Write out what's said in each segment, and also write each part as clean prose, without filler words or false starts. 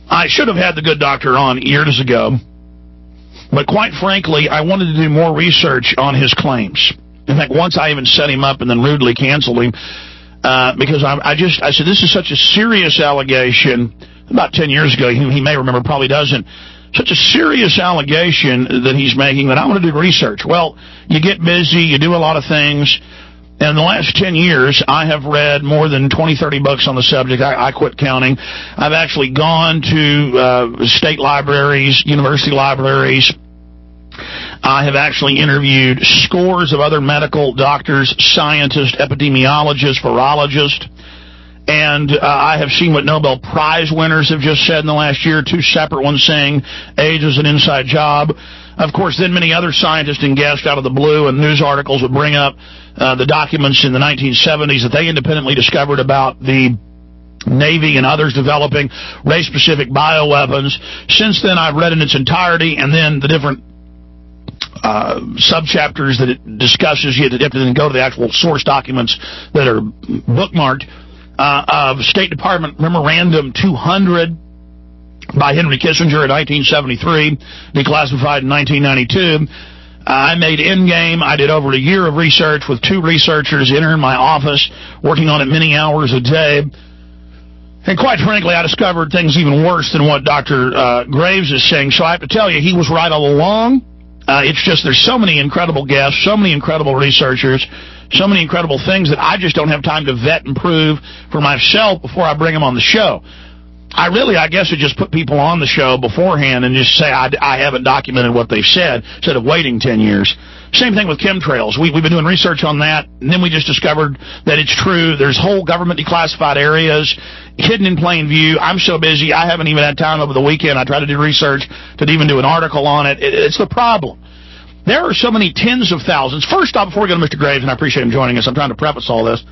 I should have had the good doctor on years ago, but quite frankly, I wanted to do more research on his claims. In fact, once I even set him up and then rudely canceled him because I said, this is such a serious allegation. About 10 years ago, he may remember, probably doesn't. Such a serious allegation that he's making that I want to do research. Well, you get busy, you do a lot of things. And in the last 10 years, I have read more than 20, 30 books on the subject. I quit counting. I've actually gone to state libraries, university libraries. I have actually interviewed scores of other medical doctors, scientists, epidemiologists, virologists. And I have seen what Nobel Prize winners have just said in the last year, 2 separate ones saying AIDS is an inside job. Of course, then many other scientists and guests out of the blue and news articles would bring up the documents in the 1970s that they independently discovered about the Navy and others developing race-specific bioweapons. Since then, I've read in its entirety, and then the different subchapters that it discusses. You have to then go to the actual source documents that are bookmarked. Of State Department Memorandum 200 by Henry Kissinger in 1973, declassified in 1992. I made Endgame. I did over a year of research with 2 researchers in my office, working on it many hours a day. And quite frankly, I discovered things even worse than what Dr. Graves is saying. So I have to tell you, he was right all along. It's just there's so many incredible guests, so many incredible researchers, so many incredible things that I just don't have time to vet and prove for myself before I bring them on the show. I guess would just put people on the show beforehand and just say I haven't documented what they've said instead of waiting 10 years. Same thing with chemtrails. We've been doing research on that, and then we just discovered that it's true. There's whole government declassified areas hidden in plain view. I'm so busy, I haven't even had time over the weekend. I tried to do research to even do an article on it. It's the problem. There are so many tens of thousands. First off, before we go to Mr. Graves, and I appreciate him joining us, I'm trying to preface all this.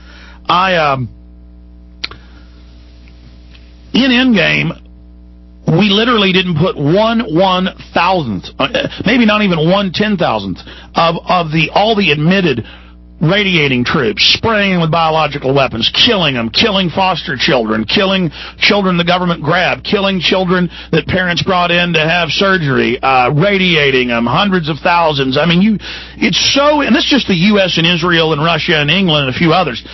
In Endgame, we literally didn't put 1/1000th, maybe not even 1/10,000th of all the admitted radiating troops, spraying with biological weapons, killing them, killing foster children, killing children the government grabbed, killing children that parents brought in to have surgery, radiating them, hundreds of thousands. I mean, it's so, and that's just the U.S. and Israel and Russia and England and a few others.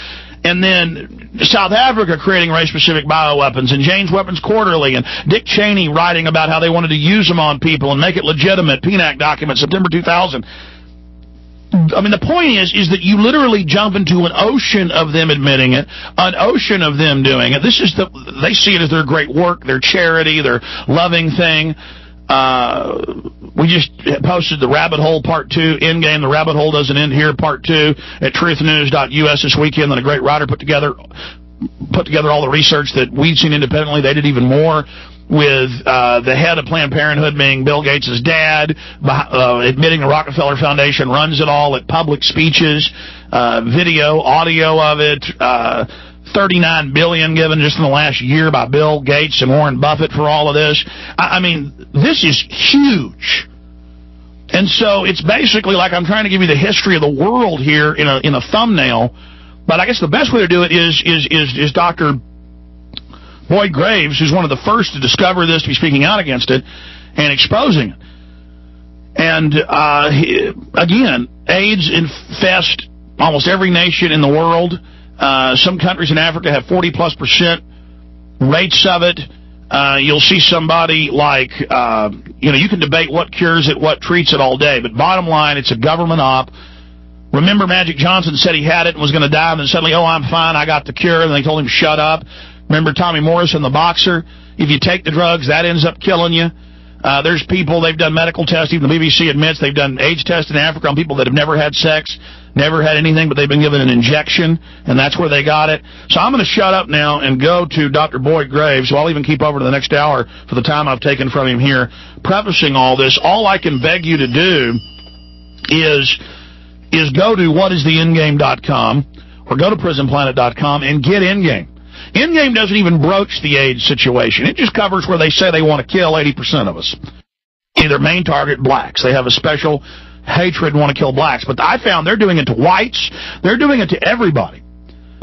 And then South Africa creating race-specific bioweapons, and Jane's Weapons Quarterly, and Dick Cheney writing about how they wanted to use them on people and make it legitimate. PNAC document, September 2000. I mean, the point is that you literally jump into an ocean of them admitting it, an ocean of them doing it. They see it as their great work, their charity, their loving thing. We just posted the Rabbit Hole Part 2, Endgame, The Rabbit Hole Doesn't End Here, Part 2, at truthnews.us this weekend. Then a great writer put together all the research that we'd seen independently. They did even more with the head of Planned Parenthood being Bill Gates' dad, admitting the Rockefeller Foundation runs it all at public speeches, video, audio of it, $39 billion given just in the last year by Bill Gates and Warren Buffett for all of this. I mean, this is huge. And so it's basically like I'm trying to give you the history of the world here in a thumbnail. But I guess the best way to do it is Dr. Boyd Graves, who's one of the first to discover this, to be speaking out against it and exposing it. And again, AIDS infest almost every nation in the world. Some countries in Africa have 40+% rates of it. You'll see somebody like, you can debate what cures it, what treats it all day, but bottom line, it's a government op. Remember Magic Johnson said he had it and was going to die, and then suddenly, oh, I'm fine, I got the cure, and they told him, shut up. Remember Tommy Morrison, the boxer? If you take the drugs, that ends up killing you. There's people, they've done medical tests, even the BBC admits they've done AIDS tests in Africa on people that have never had sex, never had anything, but they've been given an injection, and that's where they got it. So I'm going to shut up now and go to Dr. Boyd Graves, so I'll even keep over to the next hour for the time I've taken from him here, prefacing all this. All I can beg you to do is go to whatistheendgame.com or go to prisonplanet.com and get Endgame. Endgame doesn't even broach the AIDS situation. It just covers where they say they want to kill 80% of us. Their main target, blacks. They have a special hatred and want to kill blacks. But I found they're doing it to whites. They're doing it to everybody.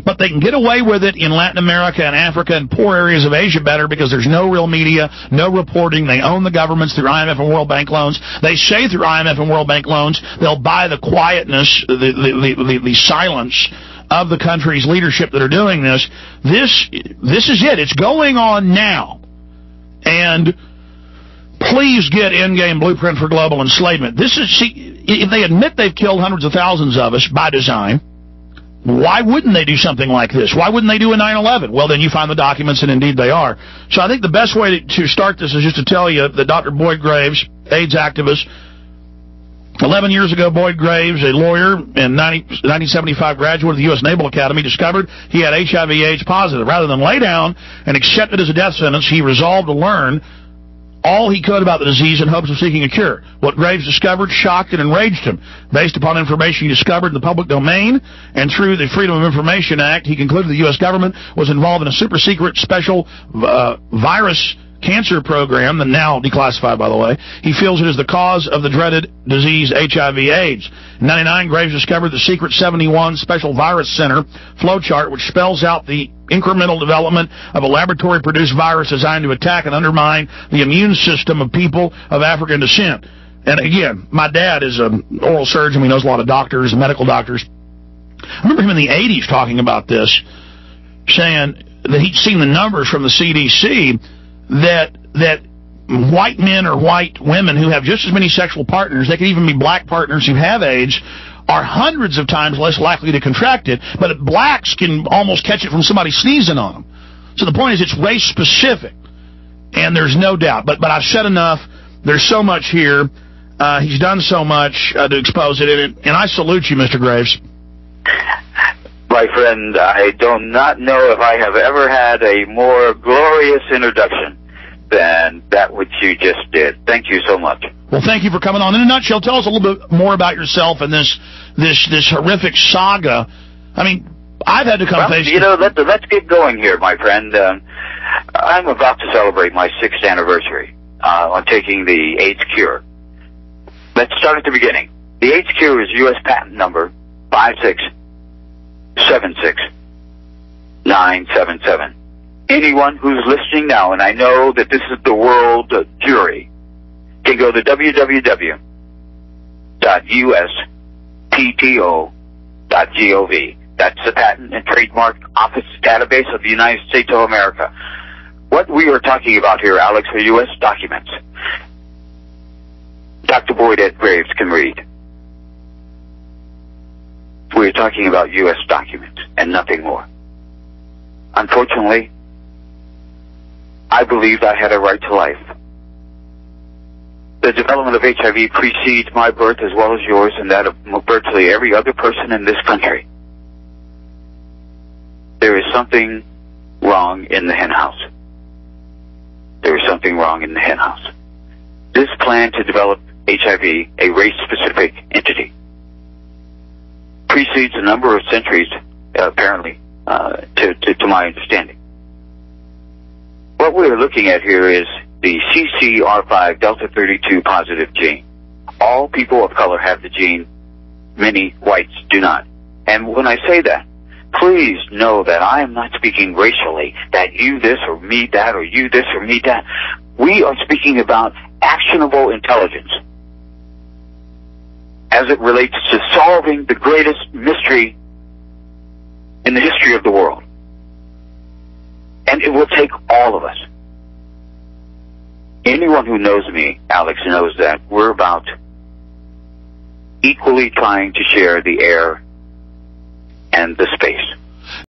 But they can get away with it in Latin America and Africa and poor areas of Asia better because there's no real media, no reporting. They own the governments through IMF and World Bank loans. They say through IMF and World Bank loans they'll buy the quietness, the silence of the country's leadership that are doing this. This is it. It's going on now. And please get Endgame Blueprint for Global Enslavement. If they admit they've killed hundreds of thousands of us by design, why wouldn't they do something like this? Why wouldn't they do a 9/11? Well, then you find the documents, and indeed they are. So I think the best way to start this is just to tell you that Dr. Boyd Graves, AIDS activist, 11 years ago, Boyd Graves, a lawyer and 1975 graduate of the U.S. Naval Academy, discovered he had HIV/AIDS positive. Rather than lay down and accept it as a death sentence, he resolved to learn all he could about the disease in hopes of seeking a cure. What Graves discovered shocked and enraged him. Based upon information he discovered in the public domain and through the Freedom of Information Act, he concluded the U.S. government was involved in a super-secret special virus cancer program, that now declassified, by the way. He feels it is the cause of the dreaded disease HIV/AIDS. In 1999, Graves discovered the secret 71 Special Virus Center flowchart, which spells out the incremental development of a laboratory-produced virus designed to attack and undermine the immune system of people of African descent. And again, my dad is an oral surgeon. He knows a lot of doctors and medical doctors. I remember him in the 80s talking about this, saying that he'd seen the numbers from the CDC that white men or white women who have just as many sexual partners, they could even be black partners who have AIDS, are hundreds of times less likely to contract it, but blacks can almost catch it from somebody sneezing on them. So the point is it's race-specific, and there's no doubt. But I've said enough. There's so much here. He's done so much to expose it, and I salute you, Mr. Graves. My friend, I do not know if I have ever had a more glorious introduction than that which you just did. Thank you so much. Well, thank you for coming on. In a nutshell, tell us a little bit more about yourself and this horrific saga. I mean, I've had to come face... let's get going here, my friend. I'm about to celebrate my 6th anniversary on taking the AIDS cure. Let's start at the beginning. The AIDS cure is U.S. patent number 5676977. Anyone who's listening now, and I know that this is the world jury, can go to www.uspto.gov. That's the Patent and Trademark Office database of the United States of America. What we are talking about here, Alex, are U.S. documents. Dr. Boyd Ed Graves can read. We're talking about U.S. documents and nothing more. Unfortunately, I believed I had a right to life. The development of HIV precedes my birth as well as yours and that of virtually every other person in this country. There is something wrong in the henhouse. There is something wrong in the henhouse. This plan to develop HIV, a race-specific entity, precedes a number of centuries, apparently, to my understanding. What we're looking at here is the CCR5 Delta 32 positive gene. All people of color have the gene. Many whites do not. And when I say that, please know that I am not speaking racially, that you this or me that or you this or me that. We are speaking about actionable intelligence as it relates to solving the greatest mystery in the history of the world. And it will take all of us. Anyone who knows me, Alex, knows that we're about equally trying to share the air and the space.